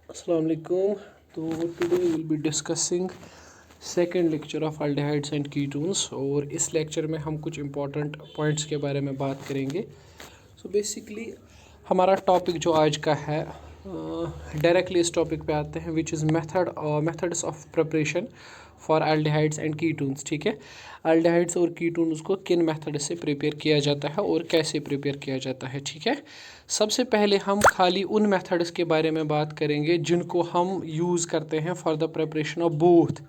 Assalamu alaikum. तो today we will be discussing second lecture of aldehydes and ketones और इस lecture में हम कुछ इंपॉर्टेंट पॉइंट्स के बारे में बात करेंगे। सो बेसिकली हमारा टॉपिक जो आज का है डायरेक्टली इस टॉपिक पे आते हैं which is methods of preparation for aldehydes and ketones. ठीक है, अल्डिहाइड्स और कीटोन्स को किन मेथड से प्रिपेयर किया जाता है और कैसे प्रिपेयर किया जाता है। ठीक है, सबसे पहले हम खाली उन मेथड्स के बारे में बात करेंगे जिनको हम यूज़ करते हैं for the preparation of both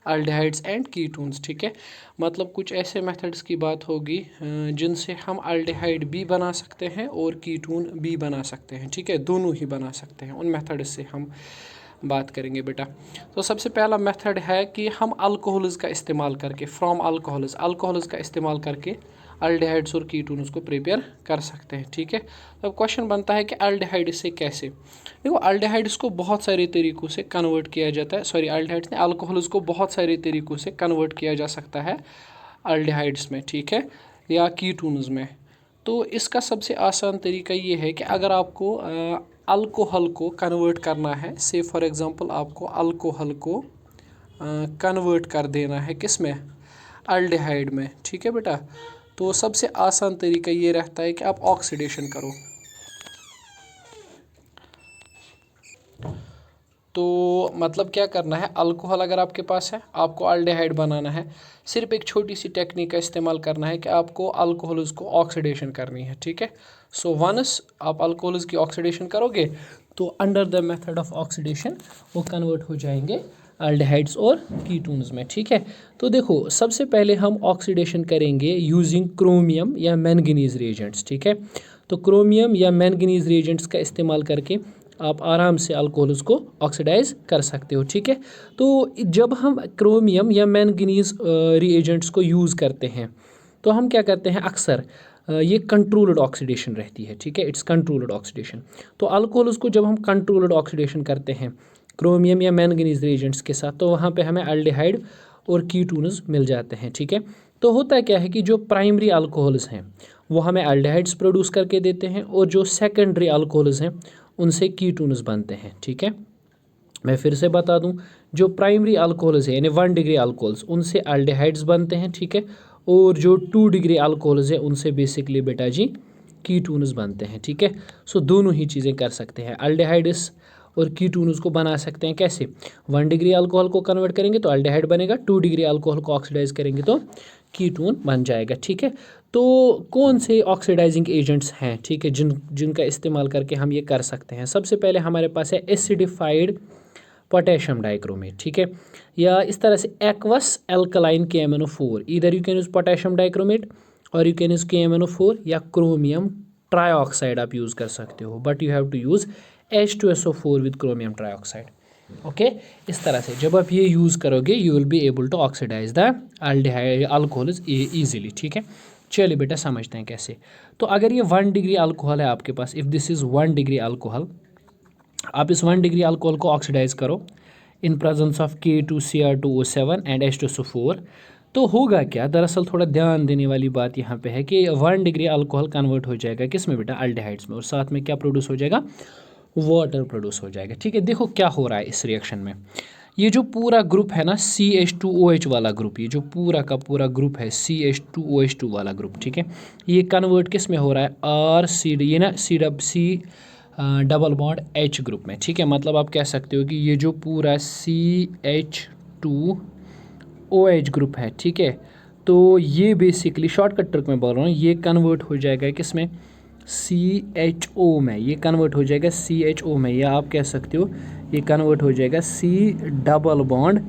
aldehydes and ketones. ठीक है, मतलब कुछ ऐसे मेथड्स की बात होगी जिनसे हम अल्डिहाइड भी बना सकते हैं और कीटोन भी बना सकते हैं। ठीक है, दोनों ही बना सकते हैं, उन मेथड्स से हम बात करेंगे बेटा। तो सबसे पहला मेथड है कि हम अल्कोहल्स का इस्तेमाल करके फ्रॉम अल्कोहल्स का इस्तेमाल करके अल्डिहाइड्स और कीटोन्स को प्रिपेयर कर सकते हैं। ठीक है, अब क्वेश्चन बनता है कि अल्डिहाइड से कैसे। देखो, अल्डिहाइड्स को बहुत सारे तरीक़ों से कन्वर्ट किया जाता है, अल्डिहाइड्स ने अल्कोहल्स को बहुत सारे तरीक़ों से कन्वर्ट किया जा सकता है अल्डिहाइड्स में। ठीक है, या कीटोन्स में। तो इसका सबसे आसान तरीका ये है कि अगर आपको अल्कोहल को कन्वर्ट करना है, से फॉर एग्ज़ाम्पल आपको अल्कोहल को कन्वर्ट कर देना है किस में, अल्डिहाइड में। ठीक है बेटा, तो सबसे आसान तरीका ये रहता है कि आप ऑक्सीडेशन करो। तो मतलब क्या करना है, अल्कोहल अगर आपके पास है, आपको अल्डिहाइड बनाना है, सिर्फ एक छोटी सी टेक्निक का इस्तेमाल करना है कि आपको अल्कोहल्स को ऑक्सीडेशन करनी है। ठीक है, सो वंस आप अल्कोहल्स की ऑक्सीडेशन करोगे तो under the method of oxidation वो कन्वर्ट हो जाएंगे अल्डिहाइड्स और कीटोन्स में। ठीक है, तो देखो सबसे पहले हम ऑक्सीडेशन करेंगे यूजिंग क्रोमियम या मैंगनीज रिएजेंट्स। ठीक है, तो क्रोमियम या मैंगनीज रिएजेंट्स का इस्तेमाल करके आप आराम से अल्कोहल्स को ऑक्सीडाइज कर सकते हो। ठीक है, तो जब हम क्रोमियम या मैंगनीज रिएजेंट्स को यूज़ करते हैं तो हम क्या करते हैं, अक्सर ये कंट्रोल्ड ऑक्सीडेशन रहती है। ठीक है, इट्स कंट्रोल्ड ऑक्सीडेशन। तो अल्कोहल्स को जब हम कंट्रोल्ड ऑक्सीडेशन करते हैं क्रोमियम या मैंगनीज रिएजेंट्स के साथ, तो वहाँ पे हमें अल्डिहाइड और कीटोन्स मिल जाते हैं। ठीक है, तो होता क्या है कि जो प्राइमरी अल्कोहल्स हैं वो हमें अल्डिहाइड्स प्रोड्यूस करके देते हैं और जो सेकेंडरी अल्कोहल्स हैं उनसे कीटोन्स बनते हैं। ठीक है, मैं फिर से बता दूं, जो प्राइमरी अल्कोहल्स है यानी 1 डिग्री अल्कोहल्स, उनसे अल्डिहाइड्स बनते हैं। ठीक है, और जो 2 डिग्री अल्कोहल्स है उनसे बेसिकली बेटा जी कीटोन्स बनते हैं। ठीक है, सो दोनों ही चीज़ें कर सकते हैं, अल्डिहाइड्स और कीटोन्स को बना सकते हैं। कैसे, 1 डिग्री अल्कोहल को कन्वर्ट करेंगे तो अल्डिहाइड बनेगा, 2 डिग्री अल्कोहल को ऑक्सीडाइज करेंगे तो कीटोन बन जाएगा। ठीक है, तो कौन से ऑक्सीडाइजिंग एजेंट्स हैं, ठीक है, जिनका इस्तेमाल करके हम ये कर सकते हैं। सबसे पहले हमारे पास है एसिडिफाइड पोटेशियम डाइक्रोमेट। ठीक है, या इस तरह से aqueous alkaline KMnO4, either you can use potassium dichromate और यू कैन यूज़ KMnO4 या क्रोमियम ट्राईऑक्साइड आप यूज़ कर सकते हो, but you have to use H2SO4 with chromium trioxide. Okay, इस तरह से जब आप ये यूज़ करोगे you will be able to oxidise the aldehyde alcohols easily. ठीक है, चलिए बेटा समझते हैं कैसे। तो अगर ये 1 डिग्री अल्कोहल है आपके पास, if this is 1 degree alcohol, आप इस 1 डिग्री अल्कोहल को ऑक्सीडाइज करो in presence of K2Cr2O7 and H2SO4, तो होगा क्या, दरअसल थोड़ा ध्यान देने वाली बात यहाँ पे है कि 1 डिग्री अल्कोहल कन्वर्ट हो जाएगा किस में बेटा, अल्डिहाइड्स में, और साथ में क्या प्रोड्यूस हो जाएगा, वाटर प्रोड्यूस हो जाएगा। ठीक है, देखो क्या हो रहा है इस रिएक्शन में, ये जो पूरा ग्रुप है ना CH2OH वाला ग्रुप, ये जो पूरा का पूरा ग्रुप है CH2OH2 वाला ग्रुप, ठीक है, ये कन्वर्ट किस में हो रहा है, RC, ये ना C double bond H group में। ठीक है, मतलब आप कह सकते हो कि ये जो पूरा CH2OH ग्रुप है, ठीक है, तो ये बेसिकली शॉर्टकट ट्रिक में बोल रहा हूँ, ये कन्वर्ट हो जाएगा किस में, CHO में, ये कन्वर्ट हो जाएगा CHO में, या आप कह सकते हो ये कन्वर्ट हो जाएगा C डबल बॉन्ड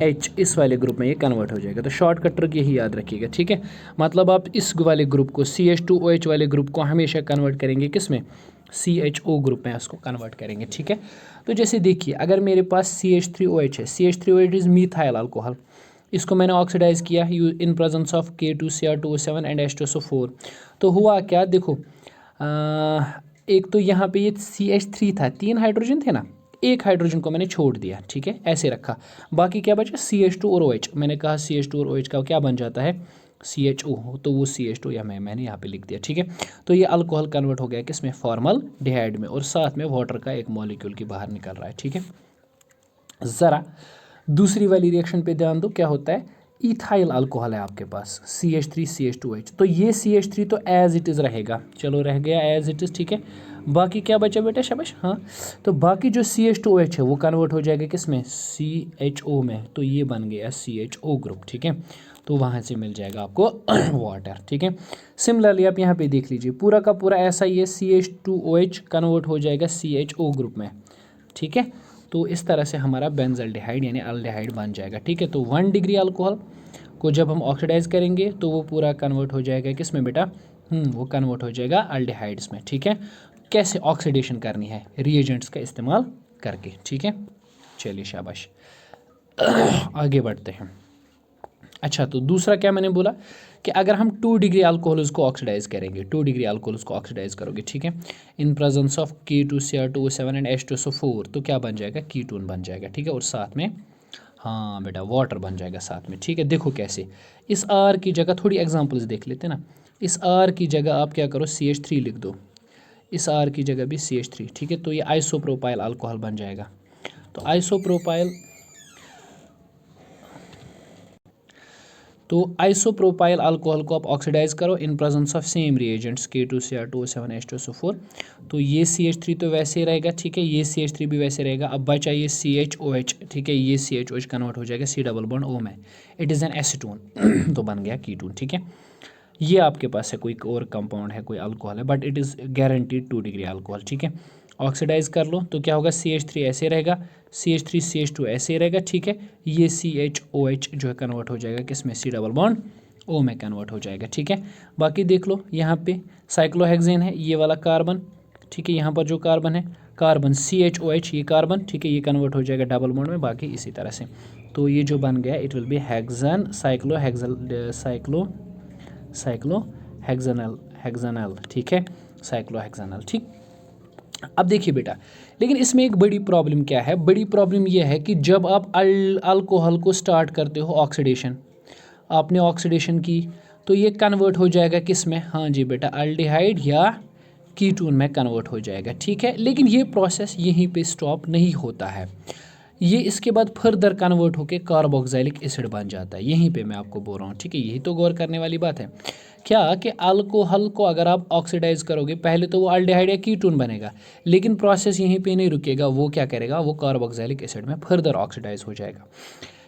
H, इस वाले ग्रुप में ये कन्वर्ट हो जाएगा। तो शॉर्टकट ट्रिक यही याद रखिएगा। ठीक है, मतलब आप इस वाले ग्रुप को CH2OH वाले ग्रुप को हमेशा कन्वर्ट करेंगे किस में, CHO ग्रुप में उसको कन्वर्ट करेंगे। ठीक है, तो जैसे देखिए अगर मेरे पास CH3OH है, CH3OH इज़ मीथाइल अल्कोहल, इसको मैंने ऑक्सीडाइज किया in presence of K2Cr2O7 and H2SO4, तो हुआ क्या, देखो एक तो यहाँ पे ये CH3 था, 3 हाइड्रोजन थे ना, एक हाइड्रोजन को मैंने छोड़ दिया। ठीक है, ऐसे रखा, बाकी क्या बचा, CH2 और OH, मैंने कहा CH2 और OH का क्या बन जाता है, CHO हो तो वो CH2 या मैंने यहाँ पे लिख दिया, ठीक है। तो ये अल्कोहल कन्वर्ट हो गया किस में, फॉर्मल्डिहाइड में, और साथ में वाटर का एक मॉलिक्यूल की बाहर निकल रहा है, ठीक है। ज़रा दूसरी वाली रिएक्शन पे ध्यान दो, क्या होता है, इथाइल अल्कोहल है आपके पास, CH3CH2H, तो ये CH3 तो एज इट इज़ रहेगा, चलो रह गया एज इट इज़, ठीक है। बाकी क्या बचा बेटा, शाबाश, हाँ। तो बाकी जो CH2OH है वो कन्वर्ट हो जाएगा किस में, CHO में, तो ये बन गया CHO ग्रुप, ठीक है। तो वहाँ से मिल जाएगा आपको वाटर, ठीक है। सिमिलरली आप यहाँ पे देख लीजिए, पूरा का पूरा ऐसा ही है, CH2OH कन्वर्ट हो जाएगा CHO ग्रुप में, ठीक है। तो इस तरह से हमारा बेंजल्डिहाइड यानी अल्डिहाइड बन जाएगा, ठीक है। तो 1 डिग्री अल्कोहल को जब हम ऑक्सीडाइज करेंगे तो वो पूरा कन्वर्ट हो जाएगा किस में बेटा, वो कन्वर्ट हो जाएगा अल्डिहाइड्स में, ठीक है। कैसे ऑक्सीडेशन करनी है, रिएजेंट्स का इस्तेमाल करके, ठीक है। चलिए शाबाश, आगे बढ़ते हैं। अच्छा, तो दूसरा क्या मैंने बोला कि अगर हम 2 डिग्री अल्कोहल उसको ऑक्सीडाइज करेंगे, 2 डिग्री अल्कोहल उसको ऑक्सीडाइज करोगे, ठीक है, in presence of K2Cr2O7 and H2SO4, तो क्या बन जाएगा, कीटोन बन जाएगा, ठीक है। और साथ में हाँ बेटा वाटर बन जाएगा साथ में, ठीक है। देखो कैसे, इस R की जगह थोड़ी एग्जांपल्स देख लेते हैं ना, इस R की जगह आप क्या करो, CH3 लिख दो, इस R की जगह भी CH3, ठीक है। तो ये आइसोप्रोपाइल अल्कोहल बन जाएगा। तो आइसोप्रोपाइल अल्कोहल को आप ऑक्सीडाइज करो in presence of same reagents K2Cr2O7 H2SO4, तो ये CH3 तो वैसे ही रहेगा, ठीक है, ये CH3 भी वैसे रहेगा। अब बचा ये CHOH, ठीक है, ये CHOH कन्वर्ट हो जाएगा C डबल बॉन्ड O में, इट इज़ एन एसीटोन तो बन गया कीटोन, ठीक है। ये आपके पास है कोई और कंपाउंड है, कोई अल्कोहल है, but it is guaranteed 2 degree alcohol, ठीक है। ऑक्सीडाइज कर लो तो क्या होगा, CH3 ऐसे रहेगा, CH3CH2 ऐसे रहेगा, ठीक है। ये CHOH जो है कन्वर्ट हो जाएगा किस में, C डबल बॉन्ड O में कन्वर्ट हो जाएगा, ठीक है। बाकी देख लो यहाँ पे साइक्लोहेक्सेन है, ये वाला कार्बन, ठीक है, यहाँ पर जो कार्बन है, कार्बन CHOH, ये कार्बन, ठीक है, ये कन्वर्ट हो जाएगा डबल बॉन्ड में, बाकी इसी तरह से। तो ये जो बन गया इट विल बी हेक्सन साइक्लोहेक्सेनल, ठीक है, साइक्लोहेक्सेनल, ठीक। अब देखिए बेटा, लेकिन इसमें एक बड़ी प्रॉब्लम क्या है, बड़ी प्रॉब्लम यह है कि जब आप अल्कोहल को स्टार्ट करते हो ऑक्सीडेशन, आपने ऑक्सीडेशन की तो ये कन्वर्ट हो जाएगा किस में, हाँ जी बेटा, अल्डिहाइड या कीटोन में कन्वर्ट हो जाएगा, ठीक है। लेकिन ये प्रोसेस यहीं पे स्टॉप नहीं होता है, ये इसके बाद फर्दर कन्वर्ट होकर कार्बोक्सिलिक एसिड बन जाता है, यहीं पे मैं आपको बोल रहा हूँ, ठीक है। यही तो गौर करने वाली बात है, क्या कि अल्कोहल को अगर आप ऑक्सीडाइज करोगे पहले तो वो अल्डिहाइड या कीटोन बनेगा, लेकिन प्रोसेस यहीं पे नहीं रुकेगा, वो क्या करेगा, वो कार्बोक्सिलिक एसिड में फर्दर ऑक्सीडाइज हो जाएगा।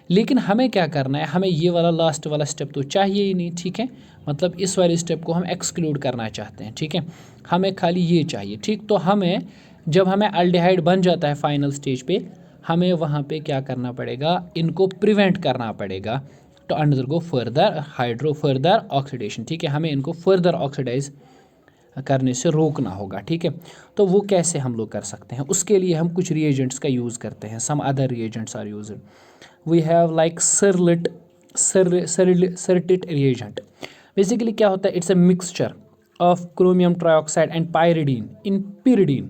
लेकिन हमें क्या करना है, हमें ये वाला लास्ट वाला स्टेप तो चाहिए ही नहीं, ठीक है, मतलब इस वाले स्टेप को हम एक्सक्लूड करना चाहते हैं, ठीक है, हमें खाली ये चाहिए, ठीक। तो हमें जब हमें अल्डिहाइड बन जाता है फाइनल स्टेज पे, हमें वहाँ पे क्या करना पड़ेगा, इनको प्रिवेंट करना पड़ेगा टू अंडरगो फर्दर ऑक्सीडेशन, ठीक है, हमें इनको फर्दर ऑक्सीडाइज करने से रोकना होगा, ठीक है। तो वो कैसे हम लोग कर सकते हैं, उसके लिए हम कुछ रिएजेंट्स का यूज़ करते हैं, some other reagents are used, we have like Sarett reagent. Basically क्या होता है, it's a mixture of chromium trioxide and pyridine in pyridine,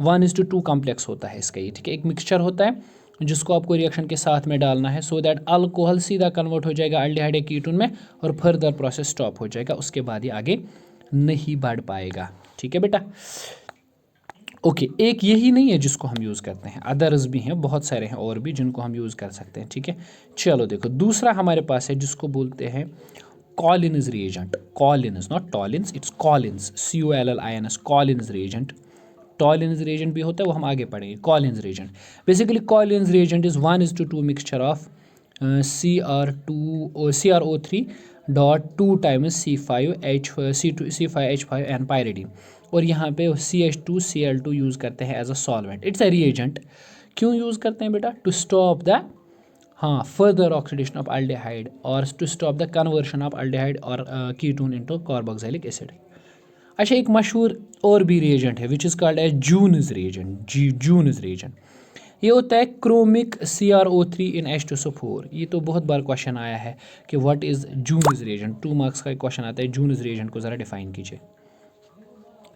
1:2 complex होता है इसका ये, ठीक है, एक मिक्सचर होता है जिसको आपको रिएक्शन के साथ में डालना है, सो दैट अल्कोहल सीधा कन्वर्ट हो जाएगा अल्डिहाइड या कीटोन में और फर्दर प्रोसेस स्टॉप हो जाएगा, उसके बाद ये आगे नहीं बढ़ पाएगा, ठीक है बेटा। ओके, एक यही नहीं है जिसको हम यूज़ करते हैं, अदर्स भी हैं, बहुत सारे हैं और भी जिनको हम यूज़ कर सकते हैं, ठीक है। चलो देखो, दूसरा हमारे पास है जिसको बोलते हैं Collins reagent, Collins not Tollens, it's Collins, COLLINS, Collins reagent. Tollens reagent भी होता है, वो हम आगे पढ़ेंगे। Collins reagent, basically Collins reagent is 1:2 mixture of CrO3 dot 2 times C5H5 and pyridine, और यहाँ पे CH2Cl2 यूज़ करते हैं as a solvent, it's a reagent. क्यों यूज़ करते हैं बेटा, to stop the further oxidation of aldehyde और to stop the conversion of aldehyde और कीटोन इनटू कार्बोक्सिलिक एसिड। अच्छा, एक मशहूर और भी रिएजेंट है which is called as Jones reagent, Jones reagent. ये होता है क्रोमिक CrO3 इन H2SO4। ये तो बहुत बार क्वेश्चन आया है कि व्हाट इज़ जूनस रिएजेंट, 2 मार्क्स का क्वेश्चन आता है, जूनस रिएजेंट को ज़रा डिफाइन कीजिए।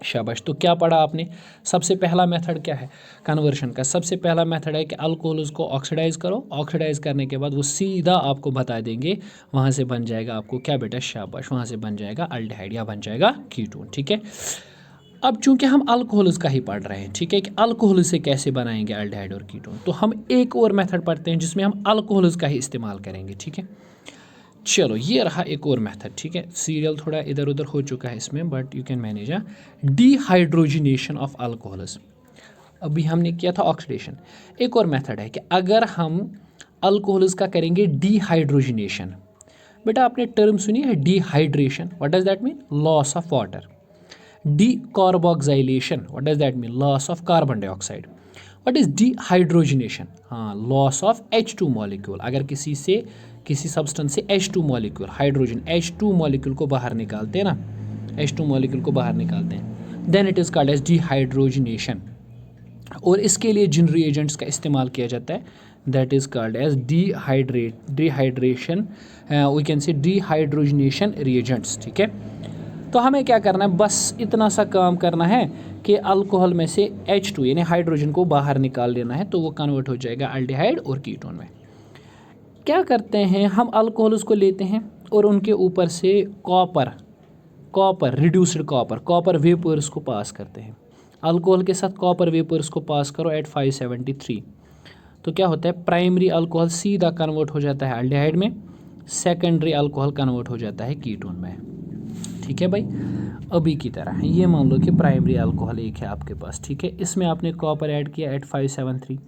शाबाश। तो क्या पढ़ा आपने? सबसे पहला मेथड क्या है कन्वर्शन का? सबसे पहला मेथड है कि अल्कोहल्स को ऑक्सीडाइज करो, ऑक्सीडाइज करने के बाद वो सीधा आपको बता देंगे, वहाँ से बन जाएगा आपको क्या बेटा? शाबाश, वहाँ से बन जाएगा अल्डिहाइड या बन जाएगा कीटोन। ठीक है, अब चूंकि हम अल्कोहल्स का ही पढ़ रहे हैं, ठीक है, कि अल्कोहल से कैसे बनाएंगे अल्डिहाइड और कीटोन, तो हम एक और मेथड पढ़ते हैं जिसमें हम अल्कोहल्स का ही इस्तेमाल करेंगे। ठीक है, चलो ये रहा एक और मेथड। ठीक है, सीरियल थोड़ा इधर उधर हो चुका है इसमें, but you can manage. Dehydrogenation of alcohols, अभी हमने किया था ऑक्सीडेशन। एक और मेथड है कि अगर हम अल्कोहल्स का करेंगे डिहाइड्रोजिनेशन। बेटा आपने टर्म सुनी है dehydration, what does that mean? Loss of water. Decarboxylation, what does that mean? Loss of carbon dioxide. What is dehydrogenation? हाँ, लॉस ऑफ H2 मॉलिक्यूल। अगर किसी सब्सटेंस से H2 molecule, hydrogen H2 molecule को बाहर निकालते हैं ना, H2 मॉलिक्यूल को बाहर निकालते हैं, then it is called as dehydrogenation. और इसके लिए जिन रिएजेंट्स का इस्तेमाल किया जाता है that is called as dehydration, we can say dehydrogenation reagents. ठीक है, तो हमें क्या करना है? बस इतना सा काम करना है कि अल्कोहल में से H2 यानी हाइड्रोजन को बाहर निकाल लेना है, तो वो कन्वर्ट हो जाएगा अल्डिहाइड और कीटोन में। क्या करते हैं हम? अल्कोहल्स को लेते हैं और उनके ऊपर से कॉपर रिड्यूस्ड कॉपर वेपर्स को पास करते हैं। अल्कोहल के साथ कॉपर वेपर्स को पास करो एट 573, तो क्या होता है? प्राइमरी अल्कोहल सीधा कन्वर्ट हो जाता है अल्डिहाइड में, सेकेंडरी अल्कोहल कन्वर्ट हो जाता है कीटोन में। ठीक है भाई, अभी की तरह ये मान लो कि प्राइमरी अल्कोहल एक है आपके पास। ठीक है, इसमें आपने कॉपर ऐड किया एट 573,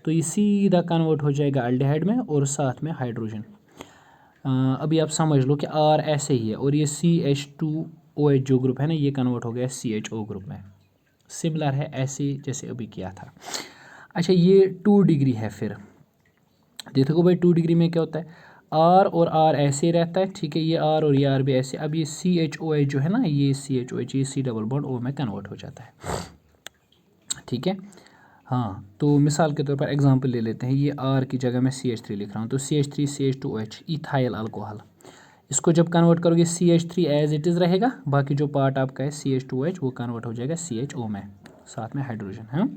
तो ये सीधा कन्वर्ट हो जाएगा अल्डिहाइड में और साथ में हाइड्रोजन। अभी आप समझ लो कि R ऐसे ही है और ये CH2OH जो ग्रुप है ना, ये कन्वर्ट हो गया CHO ग्रुप में। सिमिलर है ऐसे जैसे अभी किया था। अच्छा, ये 2 डिग्री है। फिर देखो भाई 2 डिग्री में क्या होता है? R और R ऐसे रहता है। ठीक है, ये R और ये R भी ऐसे। अब ये CHOH जो है ना, ये CHOH, ये C डबल बॉन्ड O में कन्वर्ट हो जाता है। ठीक है, हाँ, तो मिसाल के तौर पर एग्जांपल ले लेते हैं। ये R की जगह मैं CH3 लिख रहा हूँ, तो CH3 CH2OH इथाइल अल्कोहल। इसको जब कन्वर्ट करोगे CH3 एज इट इज़ रहेगा, बाकी जो पार्ट आपका है CH2OH वो कन्वर्ट हो जाएगा CHO में, साथ में हाइड्रोजन है।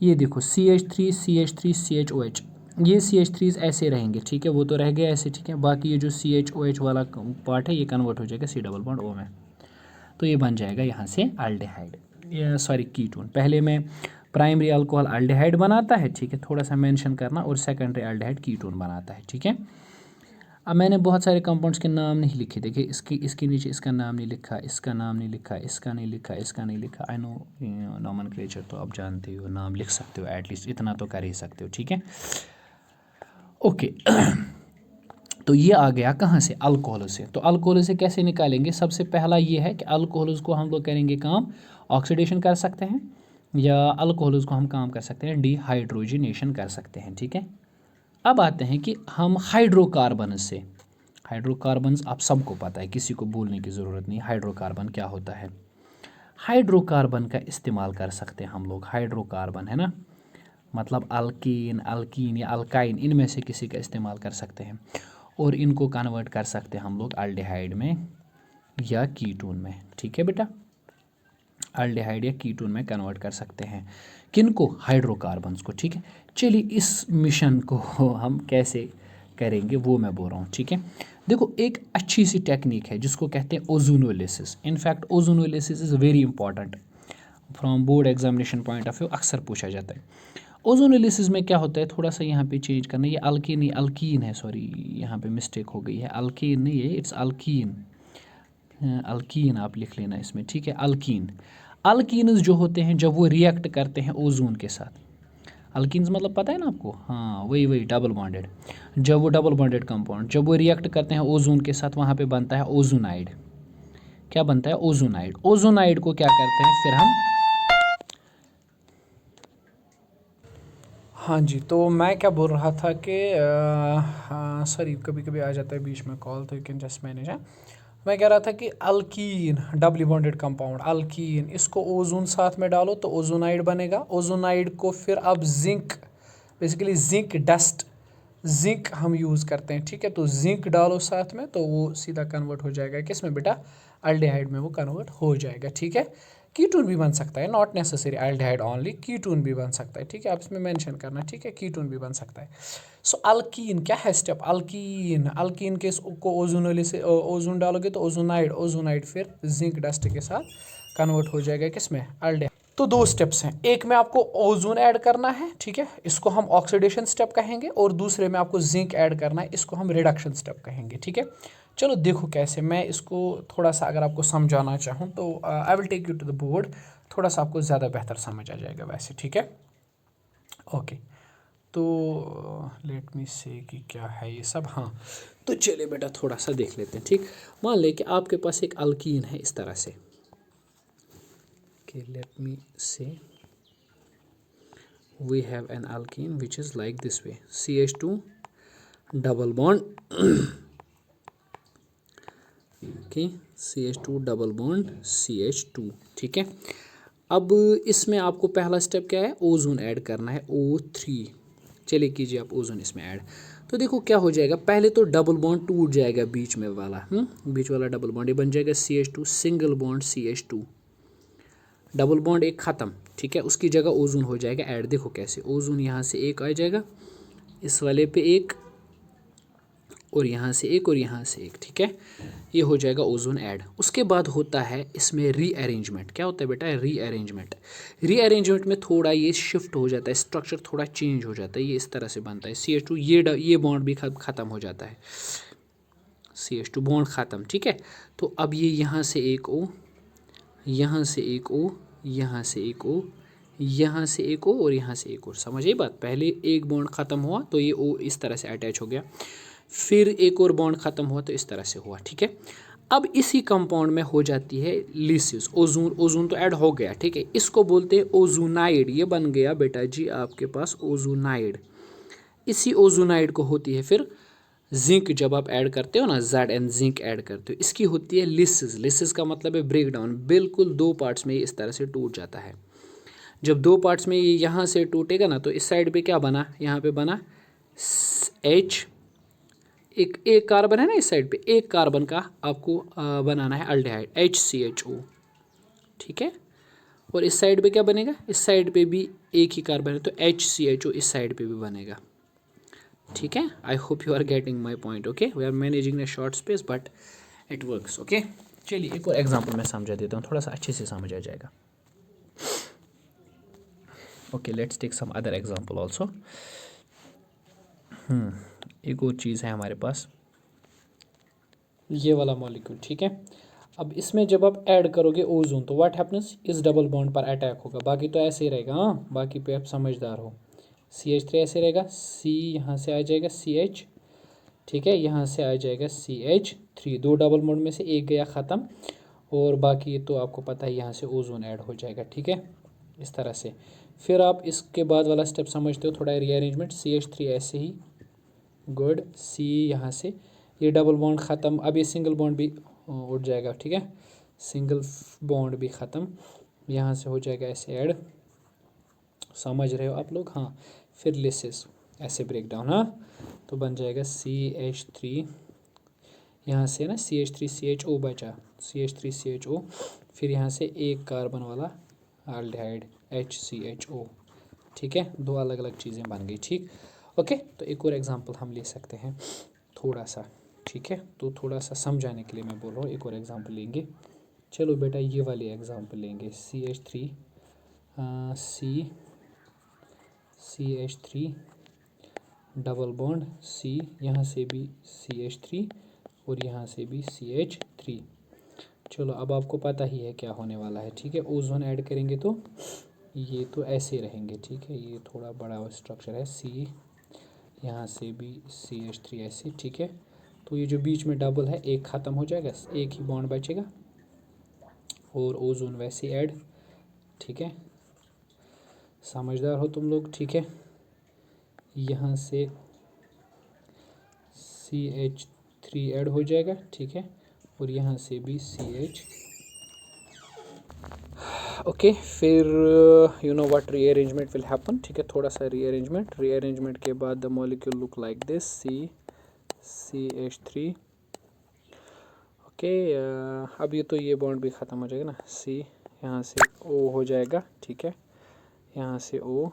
ये देखो CH3 CH3 CHOH, ये CH3 ऐसे रहेंगे। ठीक है, वो तो रह गए ऐसे। ठीक है, बाकी ये जो CHOH वाला पार्ट है ये कन्वर्ट हो जाएगा C डबल बॉन्ड O में, तो ये बन जाएगा यहाँ से अल्डिहाइड, सॉरी कीटोन। पहले में प्राइमरी अल्कोहल अल्डिहाइड बनाता है, ठीक है, थोड़ा सा मेंशन करना, और सेकेंडरी अल्डिहाइड कीटोन बनाता है। ठीक है, अब मैंने बहुत सारे कंपाउंड्स के नाम नहीं लिखे। देखिए इसके नीचे इसका नाम नहीं लिखा, इसका नाम नहीं लिखा, इसका नहीं लिखा, इसका नहीं लिखा। आई नो नॉमेनक्लेचर तो आप जानते हो, नाम लिख सकते हो, एटलीस्ट इतना तो कर ही सकते हो। ठीक है, ओके। तो ये आ गया कहाँ से? अल्कोहल से। तो अल्कोहल से कैसे निकालेंगे? सबसे पहला ये है कि अल्कोहल्स को हम लोग करेंगे काम, ऑक्सीडेशन कर सकते हैं, या अल्कोहल्स को हम काम कर सकते हैं डिहाइड्रोजिनेशन कर सकते हैं। ठीक है, अब आते हैं कि हम हाइड्रोकार्बन से, हाइड्रोकार्बन्स आप सबको पता है, किसी को बोलने की ज़रूरत नहीं हाइड्रोकार्बन क्या होता है। हाइड्रोकार्बन का इस्तेमाल कर सकते हैं हम लोग। हाइड्रोकार्बन है ना, मतलब अल्कीन, अल्कीन या अल्काइन, इनमें से किसी का इस्तेमाल कर सकते हैं और इनको कन्वर्ट कर सकते हैं हम लोग अल्डिहाइड में या कीटोन में। ठीक है बेटा, अल्डिहाइड या कीटोन में कन्वर्ट कर सकते हैं। किनको? हाइड्रोकार्बन्स को। ठीक है, चलिए इस मिशन को हम कैसे करेंगे वो मैं बोल रहा हूँ। ठीक है, देखो एक अच्छी सी टेक्निक है जिसको कहते हैं ozonolysis. In fact ozonolysis is very important from board examination point of view, अक्सर पूछा जाता है। ओजोनोलिसिस में क्या होता है, थोड़ा सा यहाँ पे चेंज करना, ये अल्कीन, ये अल्कीन है, सॉरी यहाँ पे मिस्टेक हो गई है, अल्कीन नहीं है, इट्स अल्कीन। अल्कीन आप लिख लेना इसमें। ठीक है, अल्कीन, अल्कीन्स जो होते हैं जब वो रिएक्ट करते हैं ओजोन के साथ, अल्कीन्स मतलब पता है ना आपको? हाँ, वही डबल बॉन्डेड। जब वो डबल बॉन्डेड कंपाउंड जब वो रिएक्ट करते हैं ओजोन के साथ, वहाँ पे बनता है ओजोनाइड। क्या बनता है? ओजोनाइड। ओजोनाइड को क्या करते हैं फिर हम? हाँ जी, तो मैं क्या बोल रहा था कि सॉरी कभी कभी आ जाता है बीच में कॉल, तो यू कैन जस्ट मैनेज है। मैं कह रहा था कि alkyne, doubly bonded compound alkyne, इसको ओजोन साथ में डालो तो ओजोनाइड बनेगा। ओजोनाइड को फिर अब zinc, basically zinc dust, zinc हम यूज़ करते हैं। ठीक है, तो जिंक डालो साथ में तो वो सीधा कन्वर्ट हो जाएगा किस में बेटा? अल्डिहाइड में वो कन्वर्ट हो जाएगा। ठीक है, कीटोन भी बन सकता है, not necessary aldehyde only, ketone भी बन सकता है, ठीक है। आप इसमें मेंशन करना, ठीक है, कीटोन भी बन सकता है। सो अल्कीन क्या है स्टेप, अल्कीन, अल्कीन के को ओजोन से ओजोन डालोगे तो ओजोनाइड, ओजोनाइड फिर जिंक डस्ट के साथ कन्वर्ट हो जाएगा किसमें, एल्डिहाइड। तो दो स्टेप्स हैं, एक में आपको ओजोन ऐड करना है, ठीक है, इसको हम ऑक्सीडेशन स्टेप कहेंगे, और दूसरे में आपको जिंक ऐड करना है, इसको हम रिडक्शन स्टेप कहेंगे, ठीक है। चलो देखो कैसे, मैं इसको थोड़ा सा अगर आपको समझाना चाहूँ तो I will take you to the board, थोड़ा सा आपको ज़्यादा बेहतर समझ आ जाएगा वैसे, ठीक है। ओके, तो लेट मी से कि क्या है ये सब। हाँ, तो चलिए बेटा थोड़ा सा देख लेते हैं, ठीक। मान लें कि आपके पास एक अल्कीन है इस तरह से, okay, let me say we have an alkene which is like this way, CH2 double bond okay, CH2 double bond CH2, ठीक है। अब इसमें आपको पहला स्टेप क्या है, ओजोन ऐड करना है, O3। चलिए कीजिए आप ओजोन इसमें ऐड। तो देखो क्या हो जाएगा, पहले तो डबल बॉन्ड टूट जाएगा बीच में वाला, बीच वाला डबल बॉन्ड, ये बन जाएगा CH2 single bond CH2, double bond एक ख़त्म, ठीक है। उसकी जगह ओजोन हो जाएगा ऐड। देखो कैसे, ओजोन यहाँ से एक आ जाएगा, इस वाले पे एक, और यहाँ से एक, और यहाँ से एक, ठीक है। ये हो जाएगा ओजोन ऐड। उसके बाद होता है इसमें रीअरेंजमेंट। क्या होता है बेटा, रीअरेंजमेंट। रीअरेंजमेंट में थोड़ा ये शिफ्ट हो जाता है, स्ट्रक्चर थोड़ा चेंज हो जाता है, ये इस तरह से बनता है CH2, ये बॉन्ड भी ख़त्म हो जाता है, CH2 बॉन्ड ख़त्म, ठीक है। तो अब ये यहाँ से एक O, यहाँ से एक O, यहाँ से एक O, यहाँ से एक O, और यहाँ से एक और। समझिए बात, पहले एक बॉन्ड ख़त्म हुआ तो ये O इस तरह से अटैच हो गया, फिर एक और बॉन्ड ख़त्म हुआ तो इस तरह से हुआ, ठीक है। अब इसी कंपाउंड में हो जाती है लिसिस, ओजोन, ओजोन तो ऐड हो गया, ठीक है। इसको बोलते हैं ओजोनाइड, ये बन गया बेटा जी आपके पास ओजोनाइड। इसी ओजोनाइड को होती है फिर जिंक, जब आप ऐड करते हो ना, Zn जिंक ऐड करते हो, इसकी होती है लिसिस। लिसिस का मतलब है ब्रेक डाउन, बिल्कुल दो पार्ट्स में ये इस तरह से टूट जाता है। जब दो पार्ट्स में ये यहाँ से टूटेगा ना, तो इस साइड पे क्या बना, यहाँ पे बना H, एक कार्बन है ना इस साइड पे, एक कार्बन का आपको बनाना है अल्डिहाइड HCHO, ठीक है। और इस साइड पे क्या बनेगा, इस साइड पे भी एक ही कार्बन है तो HCHO इस साइड पे भी बनेगा, ठीक है। I hope you are getting my point. Okay, we are managing the short space but it works. Okay, चलिए एक और एग्जांपल मैं समझा देता हूँ, थोड़ा सा अच्छे से समझ आ जाएगा। Okay, let's take some other example also. एक और चीज़ है हमारे पास, ये वाला मॉलिक्यूल, ठीक है। अब इसमें जब आप ऐड करोगे ओजोन तो व्हाट हैपन्स, इस डबल बॉन्ड पर अटैक होगा, बाकी तो ऐसे ही रहेगा, हाँ, बाकी पे आप समझदार हो। CH3 ऐसे रहेगा, C यहाँ से आ जाएगा CH, ठीक है, यहाँ से आ जाएगा CH3, दो डबल बॉन्ड में से एक गया ख़त्म, और बाकी तो आपको पता है यहाँ से ओजोन ऐड हो जाएगा, ठीक है, इस तरह से। फिर आप इसके बाद वाला स्टेप समझते हो, थोड़ा रीअरेंजमेंट, CH3 ऐसे ही, गुड, C यहाँ से, ये डबल बॉन्ड ख़त्म, अब ये सिंगल बॉन्ड भी उठ जाएगा, ठीक है, सिंगल बॉन्ड भी ख़त्म, यहाँ से हो जाएगा ऐसे ऐड, समझ रहे हो आप लोग, हाँ। फिर लिसिस ऐसे ब्रेक डाउन, हाँ, तो बन जाएगा CH3, यहाँ से ना CH3CHO बचा, CH3CHO, फिर यहाँ से एक कार्बन वाला एल्डिहाइड HCHO, ठीक है, दो अलग अलग चीज़ें बन गई, ठीक। ओके, तो एक और एग्जांपल हम ले सकते हैं थोड़ा सा, ठीक है, तो थोड़ा सा समझाने के लिए मैं बोल रहा हूँ, एक और एग्जांपल लेंगे। चलो बेटा ये वाली एग्जांपल लेंगे, CH3 CH3 double bond C, यहाँ से भी CH3 और यहाँ से भी CH3। चलो अब आपको पता ही है क्या होने वाला है, ठीक है। ओजोन ऐड करेंगे तो ये तो ऐसे रहेंगे, ठीक है, ये थोड़ा बड़ा स्ट्रक्चर है, C यहाँ से भी CH3 ऐसे, ठीक है। तो ये जो बीच में डबल है एक ख़त्म हो जाएगा, एक ही बॉन्ड बचेगा, और ओजोन वैसे ऐड, ठीक है, समझदार हो तुम लोग, ठीक है। यहाँ से CH3 ऐड हो जाएगा, ठीक है, और यहाँ से भी CH, ओके। फिर you know what rearrangement will happen, ठीक है, थोड़ा सा रीअरेंजमेंट के बाद the molecule look like this, CH3, okay. अब ये तो ये बॉन्ड भी ख़त्म हो जाएगा ना, C यहाँ से O हो जाएगा, ठीक है, यहाँ से O,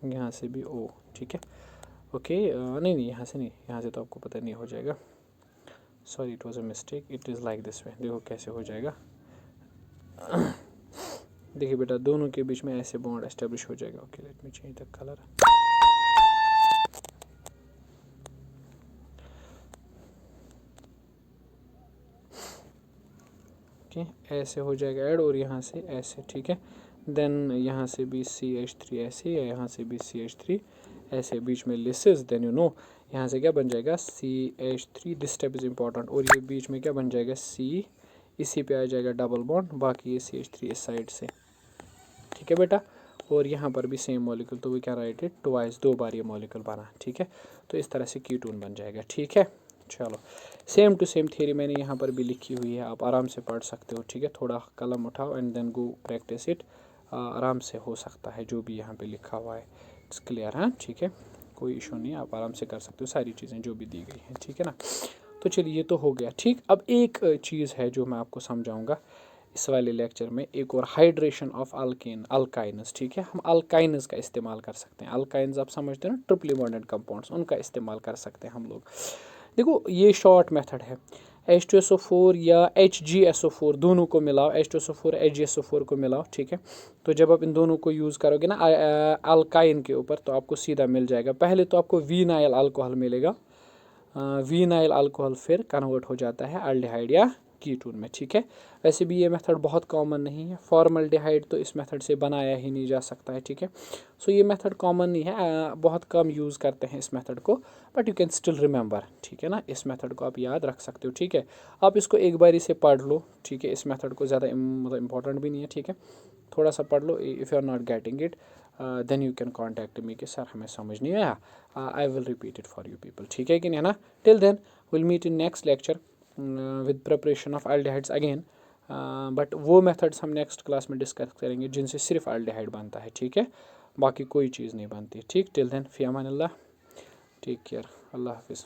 यहाँ से भी O, ठीक है, ओके। नहीं नहीं, यहाँ से नहीं, यहाँ से तो आपको पता नहीं हो जाएगा, sorry it was a mistake, it is like this way. देखो कैसे हो जाएगा, देखिए बेटा दोनों के बीच में ऐसे बॉन्ड एस्टेब्लिश हो जाएगा। Okay let me change the colour. Okay ऐसे हो जाएगा ऐड, और यहाँ से ऐसे, ठीक है। देन यहाँ से भी CH3 ऐसे, या यहाँ से भी CH3 ऐसे बीच में लिसिस, देन यू नो यहाँ से क्या बन जाएगा CH3, this step is important, और ये बीच में क्या बन जाएगा C, इसी पे आ जाएगा डबल बॉन्ड, बाकी ये CH3 इस साइड से, ठीक है बेटा। और यहाँ पर भी सेम मॉलिक्यूल, तो we can write it twice, 2 बार ये मॉलिक्यूल बना, ठीक है। तो इस तरह से कीटोन बन जाएगा, ठीक है। चलो सेम टू सेम थ्योरी मैंने यहाँ पर भी लिखी हुई है, आप आराम से पढ़ सकते हो, ठीक है। थोड़ा कलम उठाओ and then go practise it, आराम से हो सकता है जो भी यहाँ पे लिखा हुआ है, इट्स क्लियर, हाँ ठीक है, कोई इशू नहीं, आप आराम से कर सकते हो सारी चीज़ें जो भी दी गई हैं, ठीक है ना। तो चलिए ये तो हो गया, ठीक। अब एक चीज़ है जो मैं आपको समझाऊंगा इस वाले लेक्चर में, एक और, हाइड्रेशन ऑफ अल्काइनस, ठीक है। हम अल्काइनस का इस्तेमाल कर सकते हैं, अल्काइनस आप समझते हो ना, ट्रिपली बॉन्डेड कंपाउंड्स, उनका इस्तेमाल कर सकते हैं हम लोग। देखो ये शॉर्ट मेथड है, H2SO4 या HgSO4 दोनों को मिलाओ, H2SO4 HgSO4 को मिलाओ, ठीक है। तो जब आप इन दोनों को यूज़ करोगे ना अल्काइन के ऊपर, तो आपको सीधा मिल जाएगा, पहले तो आपको वीनाइल अल्कोहल मिलेगा, वीनाइल अल्कोहल फिर कन्वर्ट हो जाता है अल्डिहाइड या कीटोन में, ठीक है। वैसे भी ये मेथड बहुत कॉमन नहीं है, फॉर्मल्डिहाइड तो इस मेथड से बनाया ही नहीं जा सकता है, ठीक है। सो ये मेथड कॉमन नहीं है, बहुत कम यूज़ करते हैं इस मेथड को, but you can still remember, ठीक है ना, इस मेथड को आप याद रख सकते हो, ठीक है। आप इसको एक बारी से पढ़ लो, ठीक है, इस मेथड को ज़्यादा मतलब इंपॉर्टेंट भी नहीं है, ठीक है, थोड़ा सा पढ़ लो, if you are not getting it then you can contact me कि सर हमें समझ नहीं आया, I will repeat it for you people, ठीक है कि नहीं, है ना। Till then will meet in next lecture with preparation of aldehydes again, but वो मेथड्स हम नेक्स्ट क्लास में डिस्कस करेंगे जिनसे सिर्फ एल्डिहाइड बनता है, ठीक है, बाकी कोई चीज़ नहीं बनती, ठीक। टिल देन फी अमान अल्लाह, टेक केयर, अल्लाह हाफिज़।